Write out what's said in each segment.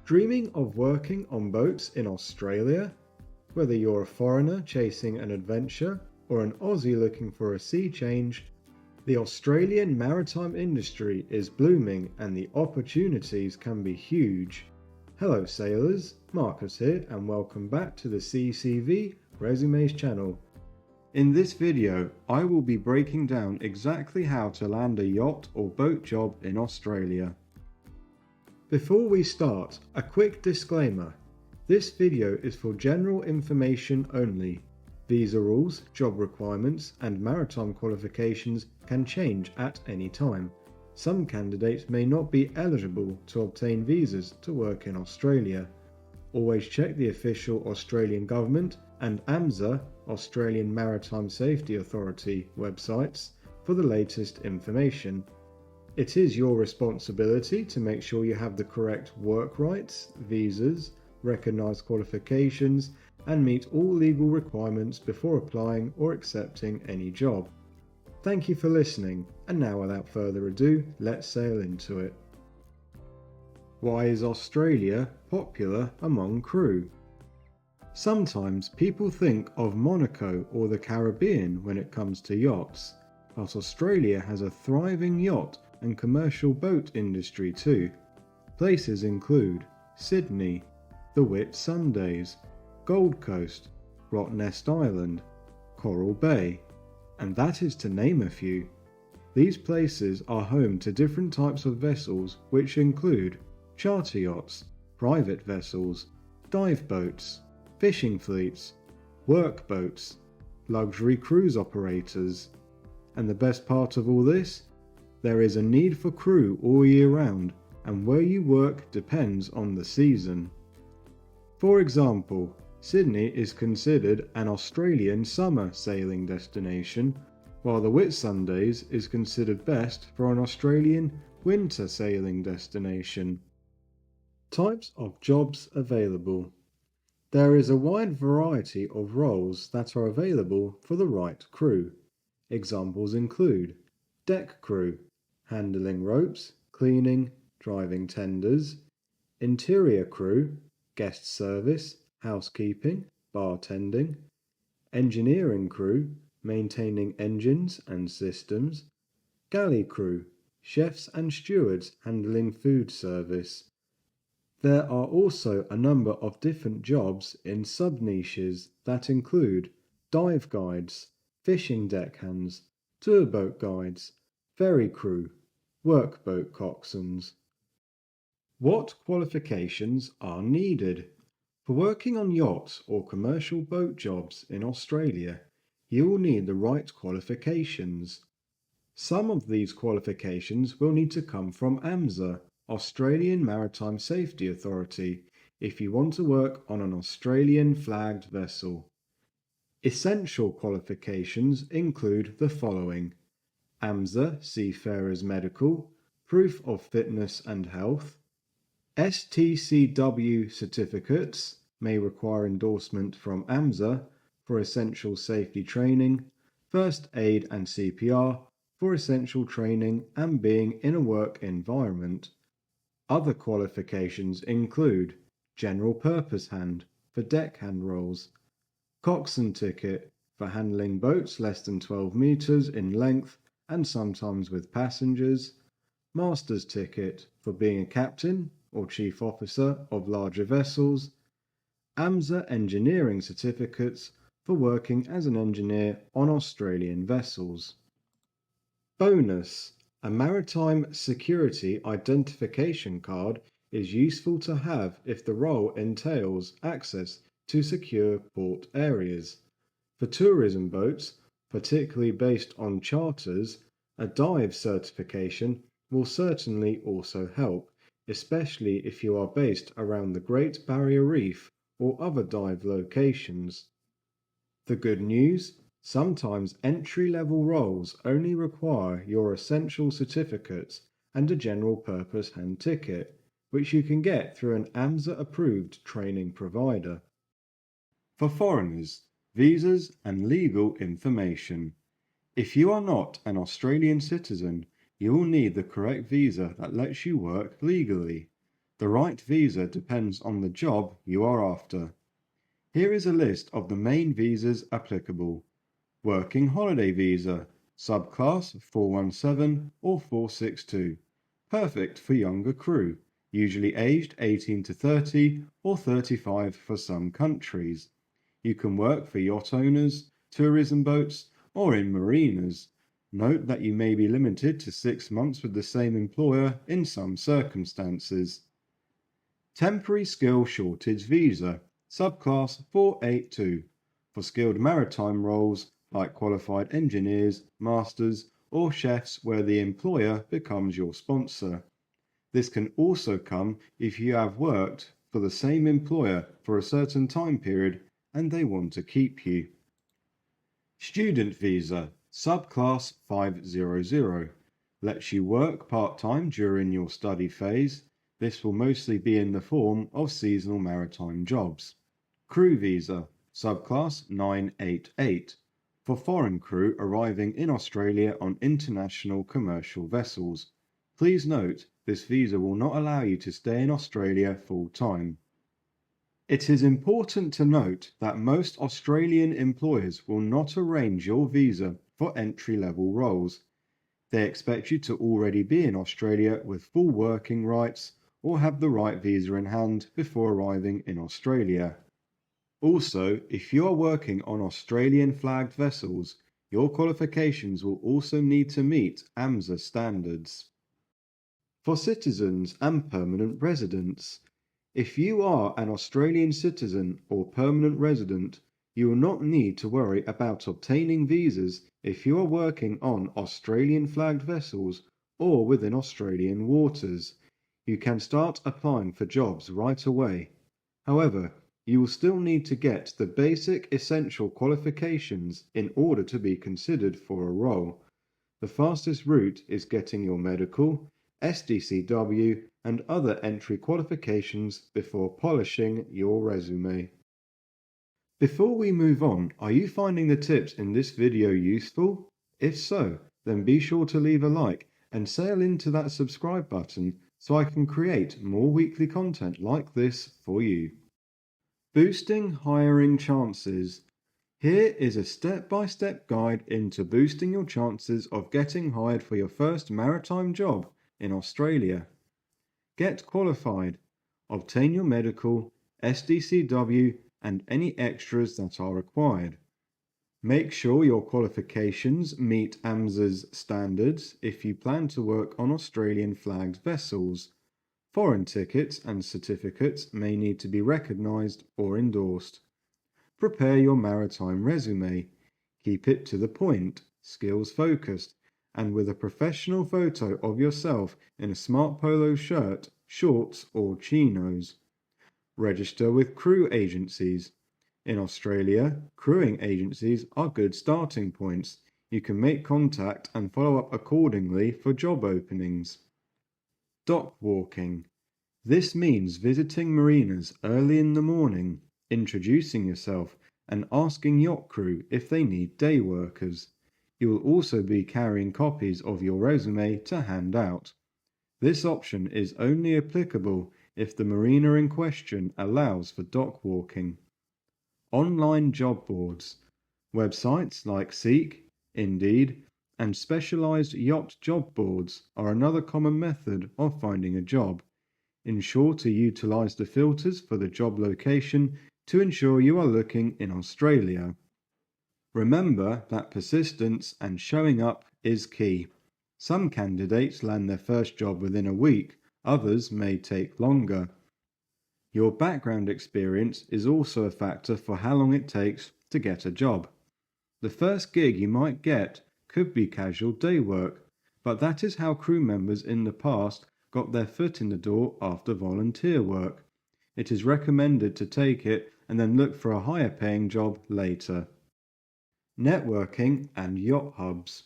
Dreaming of working on boats in Australia? Whether you're a foreigner chasing an adventure or an Aussie looking for a sea change, the Australian maritime industry is blooming and the opportunities can be huge. Hello sailors, Marcus here and welcome back to the SeaCV Resumes channel. In this video, I will be breaking down exactly how to land a yacht or boat job in Australia. Before we start, a quick disclaimer. This video is for general information only. Visa rules, job requirements, and maritime qualifications can change at any time. Some candidates may not be eligible to obtain visas to work in Australia. Always check the official Australian Government and AMSA, Australian Maritime Safety Authority, websites for the latest information. It is your responsibility to make sure you have the correct work rights, visas, recognised qualifications, and meet all legal requirements before applying or accepting any job. Thank you for listening, and now without further ado, let's sail into it. Why is Australia popular among crew? Sometimes people think of Monaco or the Caribbean when it comes to yachts, but Australia has a thriving yacht and commercial boat industry too. Places include Sydney, the Whitsundays, Gold Coast, Rottnest Island, Coral Bay, and that is to name a few. These places are home to different types of vessels which include charter yachts, private vessels, dive boats, fishing fleets, work boats, luxury cruise operators. And the best part of all this? There is a need for crew all year round, and where you work depends on the season. For example, Sydney is considered an Australian summer sailing destination, while the Whitsundays is considered best for an Australian winter sailing destination. Types of jobs available. There is a wide variety of roles that are available for the right crew. Examples include deck crew, handling ropes, cleaning, driving tenders, interior crew, guest service, housekeeping, bartending, engineering crew, maintaining engines and systems, galley crew, chefs and stewards handling food service. There are also a number of different jobs in sub-niches that include dive guides, fishing deckhands, tour boat guides, ferry crew, workboat coxswains. What qualifications are needed? For working on yachts or commercial boat jobs in Australia, you will need the right qualifications. Some of these qualifications will need to come from AMSA, Australian Maritime Safety Authority, if you want to work on an Australian flagged vessel. Essential qualifications include the following: AMSA Seafarers Medical, Proof of Fitness and Health. STCW certificates may require endorsement from AMSA for essential safety training, first aid and CPR for essential training and being in a work environment. Other qualifications include General Purpose Hand for deckhand roles, Coxswain ticket for handling boats less than 12 metres in length and sometimes with passengers, Master's ticket for being a captain or chief officer of larger vessels, AMSA engineering certificates for working as an engineer on Australian vessels. Bonus: a maritime security identification card is useful to have if the role entails access to secure port areas. For tourism boats, particularly based on charters, a dive certification will certainly also help, especially if you are based around the Great Barrier Reef or other dive locations. The good news? Sometimes entry-level roles only require your essential certificates and a general purpose hand ticket, which you can get through an AMSA-approved training provider. For foreigners, visas and legal information. If you are not an Australian citizen, you will need the correct visa that lets you work legally. The right visa depends on the job you are after. Here is a list of the main visas applicable. Working Holiday Visa, subclass 417 or 462. Perfect for younger crew, usually aged 18 to 30 or 35 for some countries. You can work for yacht owners, tourism boats, or in marinas. Note that you may be limited to 6 months with the same employer in some circumstances. Temporary Skill Shortage Visa, subclass 482, for skilled maritime roles like qualified engineers, masters, or chefs where the employer becomes your sponsor. This can also come if you have worked for the same employer for a certain time period and they want to keep you. Student Visa, subclass 500, lets you work part-time during your study phase. This will mostly be in the form of seasonal maritime jobs. Crew Visa, subclass 988, for foreign crew arriving in Australia on international commercial vessels. Please note, this visa will not allow you to stay in Australia full-time. It is important to note that most Australian employers will not arrange your visa for entry-level roles. They expect you to already be in Australia with full working rights or have the right visa in hand before arriving in Australia. Also, if you are working on Australian flagged vessels, your qualifications will also need to meet AMSA standards. For citizens and permanent residents, if you are an Australian citizen or permanent resident, you will not need to worry about obtaining visas if you are working on Australian flagged vessels or within Australian waters. You can start applying for jobs right away. However, you will still need to get the basic essential qualifications in order to be considered for a role. The fastest route is getting your medical, SDCW, and other entry qualifications before polishing your resume. Before we move on, are you finding the tips in this video useful? If so, then be sure to leave a like and sail into that subscribe button so I can create more weekly content like this for you. Boosting hiring chances. Here is a step-by-step guide into boosting your chances of getting hired for your first maritime job in Australia. Get qualified. Obtain your medical, SDCW, and any extras that are required. Make sure your qualifications meet AMSA's standards if you plan to work on Australian flagged vessels. Foreign tickets and certificates may need to be recognised or endorsed. Prepare your maritime resume. Keep it to the point, skills focused, and with a professional photo of yourself in a smart polo shirt, shorts, or chinos. Register with crew agencies. In Australia, crewing agencies are good starting points. You can make contact and follow up accordingly for job openings. Dock walking. This means visiting marinas early in the morning, introducing yourself, and asking yacht crew if they need day workers. You will also be carrying copies of your resume to hand out. This option is only applicable if the marina in question allows for dock walking. Online job boards. Websites like Seek, Indeed, and specialized yacht job boards are another common method of finding a job. Ensure to utilize the filters for the job location to ensure you are looking in Australia. Remember that persistence and showing up is key. Some candidates land their first job within a week, others may take longer. Your background experience is also a factor for how long it takes to get a job. The first gig you might get could be casual day work, but that is how crew members in the past got their foot in the door after volunteer work. It is recommended to take it and then look for a higher paying job later. Networking and yacht hubs.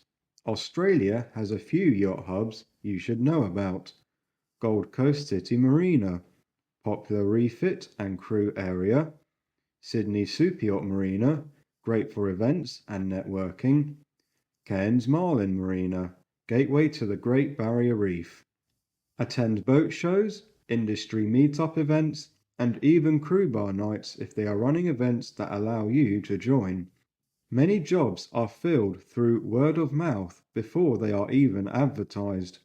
Australia has a few yacht hubs you should know about. Gold Coast City Marina, popular refit and crew area. Sydney Super Yacht Marina, great for events and networking. Cairns Marlin Marina, gateway to the Great Barrier Reef. Attend boat shows, industry meetup events, and even crew bar nights if they are running events that allow you to join. Many jobs are filled through word of mouth before they are even advertised.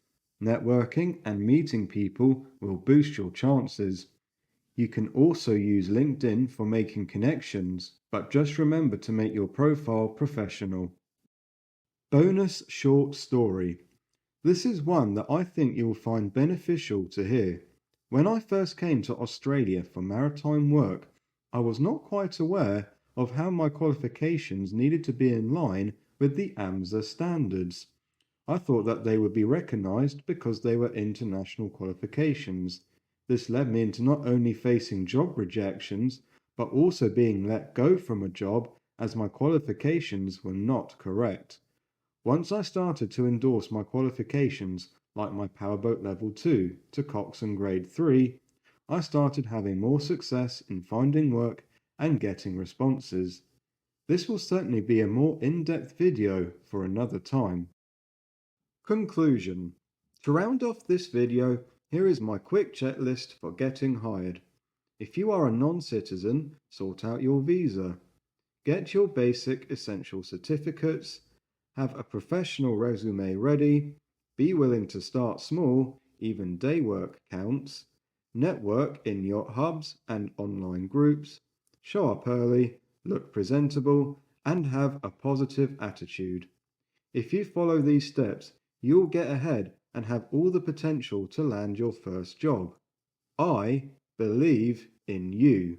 Networking and meeting people will boost your chances. You can also use LinkedIn for making connections, but just remember to make your profile professional. Bonus short story. This is one that I think you'll find beneficial to hear. When I first came to Australia for maritime work, I was not quite aware of how my qualifications needed to be in line with the AMSA standards. I thought that they would be recognised because they were international qualifications. This led me into not only facing job rejections, but also being let go from a job as my qualifications were not correct. Once I started to endorse my qualifications, like my Powerboat Level 2 to Coxswain Grade 3, I started having more success in finding work and getting responses. This will certainly be a more in-depth video for another time. Conclusion. To round off this video, here is my quick checklist for getting hired. If you are a non-citizen, sort out your visa. Get your basic essential certificates. Have a professional resume ready. Be willing to start small, even day work counts. Network in yacht hubs and online groups. Show up early, look presentable, and have a positive attitude. If you follow these steps, you'll get ahead and have all the potential to land your first job. I believe in you.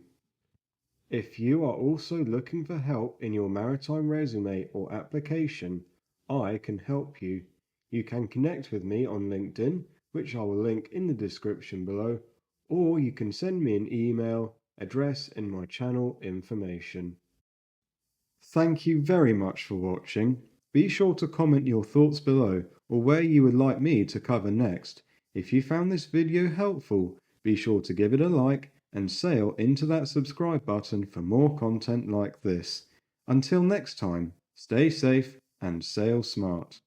If you are also looking for help in your maritime resume or application, I can help you. You can connect with me on LinkedIn, which I will link in the description below, or you can send me an email address in my channel information. Thank you very much for watching. Be sure to comment your thoughts below or where you would like me to cover next. If you found this video helpful, be sure to give it a like and sail into that subscribe button for more content like this. Until next time, stay safe and sail smart.